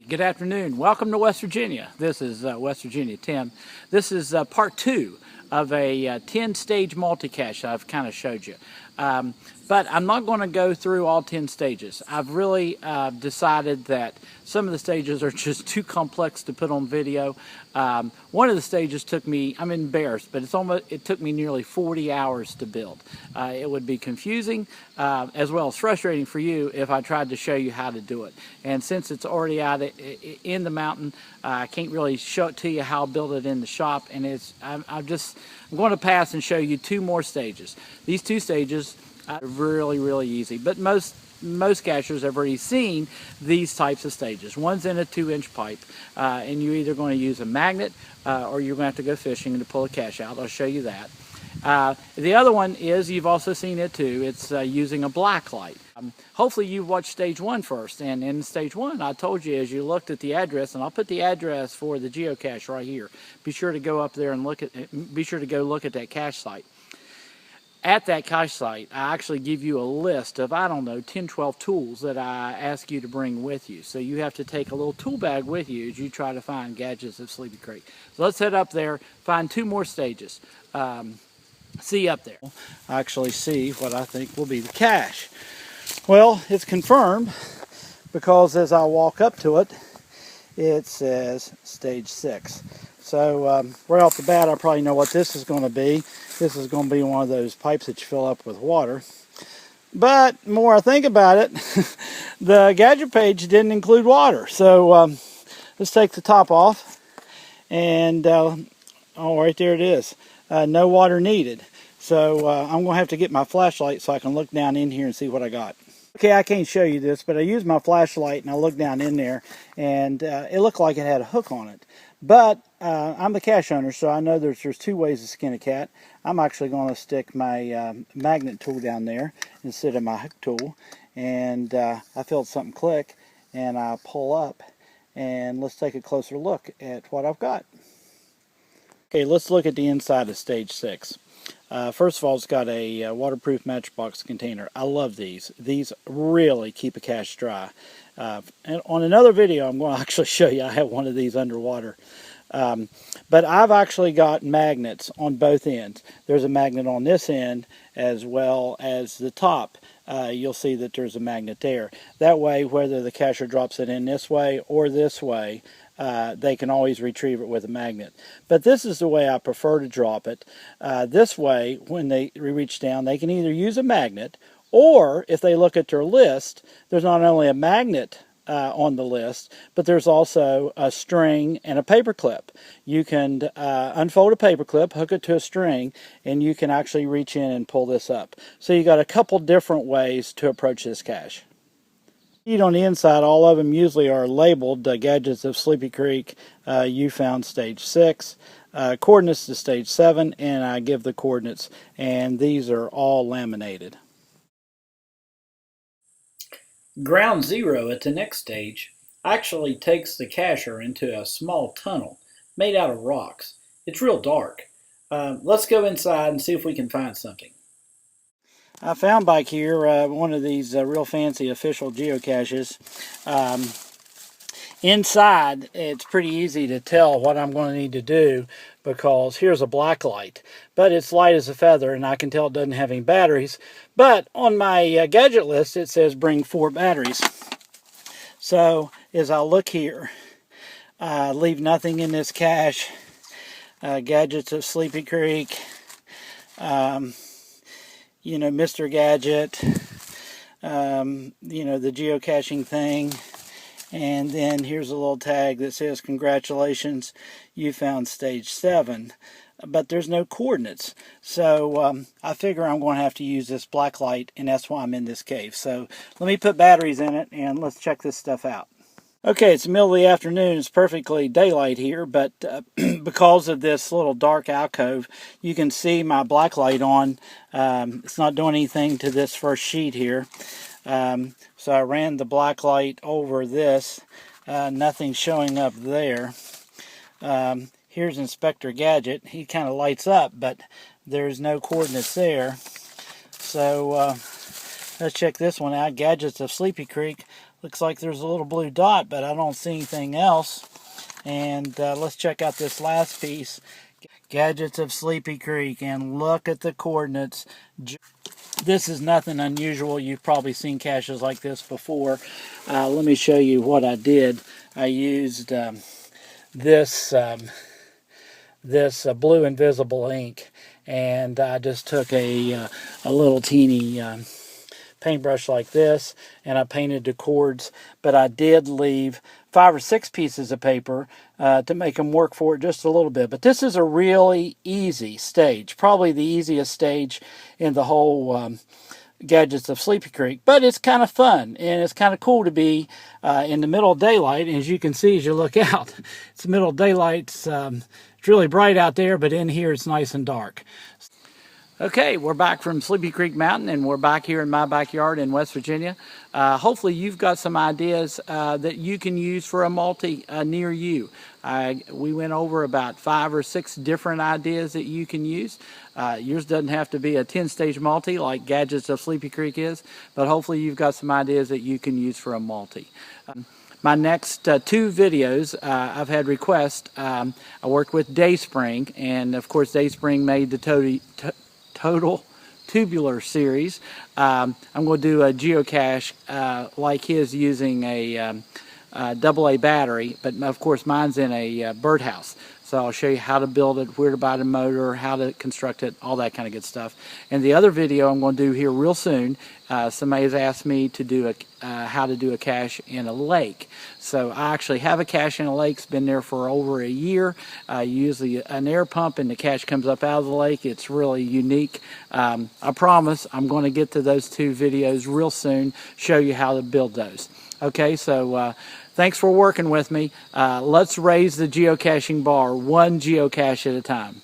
Good afternoon. Welcome to West Virginia. This is West Virginia Tim. This is part 2 of a 10-stage multi-cache I've kind of showed you. But I'm not going to go through all 10 stages. I've really decided that some of the stages are just too complex to put on video. One of the stages took me, I'm embarrassed, but it took me nearly 40 hours to build. It would be confusing as well as frustrating for you if I tried to show you how to do it. And since it's already out in the mountain, I can't really show it to you how I build it in the shop. And I'm going to pass and show you 2 more stages. These 2 stages are really easy, but most cachers have already seen these types of stages. One's in a 2-inch pipe, and you're either going to use a magnet or you're going to have to go fishing to pull a cache out. I'll show you that. The other one is, you've also seen it too, it's using a blacklight. Hopefully you've watched stage 1 first, and in stage 1 I told you, as you looked at the address, and I'll put the address for the geocache right here. Be sure to go up there and look at that cache site. At that cache site, I actually give you a list of, I don't know, 10, 12 tools that I ask you to bring with you. So you have to take a little tool bag with you as you try to find gadgets of Sleepy Creek. So let's head up there, find 2 more stages. See you up there. I actually see what I think will be the cache. Well, it's confirmed because as I walk up to it, it says stage 6. So right off the bat, I probably know what this is going to be. This is going to be one of those pipes that you fill up with water. But the more I think about it, the gadget page didn't include water. So let's take the top off. And oh, right there it is. No water needed. So I'm going to have to get my flashlight so I can look down in here and see what I got. Okay, I can't show you this, but I used my flashlight and I looked down in there, and it looked like it had a hook on it. But I'm the cache owner, so I know there's 2 ways to skin a cat. I'm actually going to stick my magnet tool down there instead of my hook tool. And I felt something click, and I pull up. And let's take a closer look at what I've got. Okay, let's look at the inside of stage 6. First of all, it's got a waterproof matchbox container. I love these. These really keep a cache dry. And on another video, I'm going to actually show you, I have one of these underwater. But I've actually got magnets on both ends. There's a magnet on this end as well as the top. You'll see that there's a magnet there. That way, whether the cacher drops it in this way or this way, they can always retrieve it with a magnet. But this is the way I prefer to drop it. This way, when they reach down, they can either use a magnet, or if they look at their list, there's not only a magnet on the list, but there's also a string and a paper clip. You can unfold a paper clip, hook it to a string, and you can actually reach in and pull this up. So you got a couple different ways to approach this cache. On the inside, all of them usually are labeled Gadgets of Sleepy Creek. You found stage 6, coordinates to stage 7, and I give the coordinates, and these are all laminated. Ground zero at the next stage actually takes the cacher into a small tunnel made out of rocks. It's real dark. Let's go inside and see if we can find something. I found back here one of these real fancy official geocaches. Inside, it's pretty easy to tell what I'm going to need to do, because here's a black light, but it's light as a feather, and I can tell it doesn't have any batteries. But on my gadget list, it says bring 4 batteries. So as I look here, leave nothing in this cache. Gadgets of Sleepy Creek. You know, Mr. Gadget, you know, the geocaching thing. And then here's a little tag that says, congratulations, you found stage 7. But there's no coordinates. So I figure I'm going to have to use this black light, and that's why I'm in this cave. So let me put batteries in it, and let's check this stuff out. Okay, it's the middle of the afternoon. It's perfectly daylight here, but because of this little dark alcove, you can see my black light on. It's not doing anything to this first sheet here. So I ran the black light over this. Nothing showing up there. Here's Inspector Gadget. He kind of lights up, but there's no coordinates there. So let's check this one out. Gadgets of Sleepy Creek. Looks like there's a little blue dot, but I don't see anything else. And let's check out this last piece. Gadgets of Sleepy Creek, and look at the coordinates. This is nothing unusual. You've probably seen caches like this before. Let me show you what I did. I used this blue invisible ink, and I just took a little teeny paintbrush like this, and I painted the chords, but I did leave 5 or 6 pieces of paper to make them work for it just a little bit. But this is a really easy stage, probably the easiest stage in the whole Gadgets of Sleepy Creek, but it's kind of fun, and it's kind of cool to be in the middle of daylight. And as you can see as you look out, it's the middle of daylight. It's really bright out there, but in here it's nice and dark. Okay, we're back from Sleepy Creek Mountain, and we're back here in my backyard in West Virginia. Hopefully you've got some ideas that you can use for a multi near you. We went over about 5 or 6 different ideas that you can use. Yours doesn't have to be a 10-stage multi like Gadgets of Sleepy Creek is, but hopefully you've got some ideas that you can use for a multi. My next 2 videos, I've had requests. I worked with Dayspring, and of course Dayspring made the Total Tubular series. I'm going to do a geocache like his using a AA battery, but of course mine's in a birdhouse. So I'll show you how to build it, where to buy the motor, how to construct it, all that kind of good stuff. And the other video I'm going to do here real soon, somebody has asked me to do how to do a cache in a lake. So I actually have a cache in a lake. It's been there for over a year. Usually an air pump and the cache comes up out of the lake. It's really unique. I promise I'm going to get to those 2 videos real soon, show you how to build those. Okay, so thanks for working with me. Let's raise the geocaching bar, 1 geocache at a time.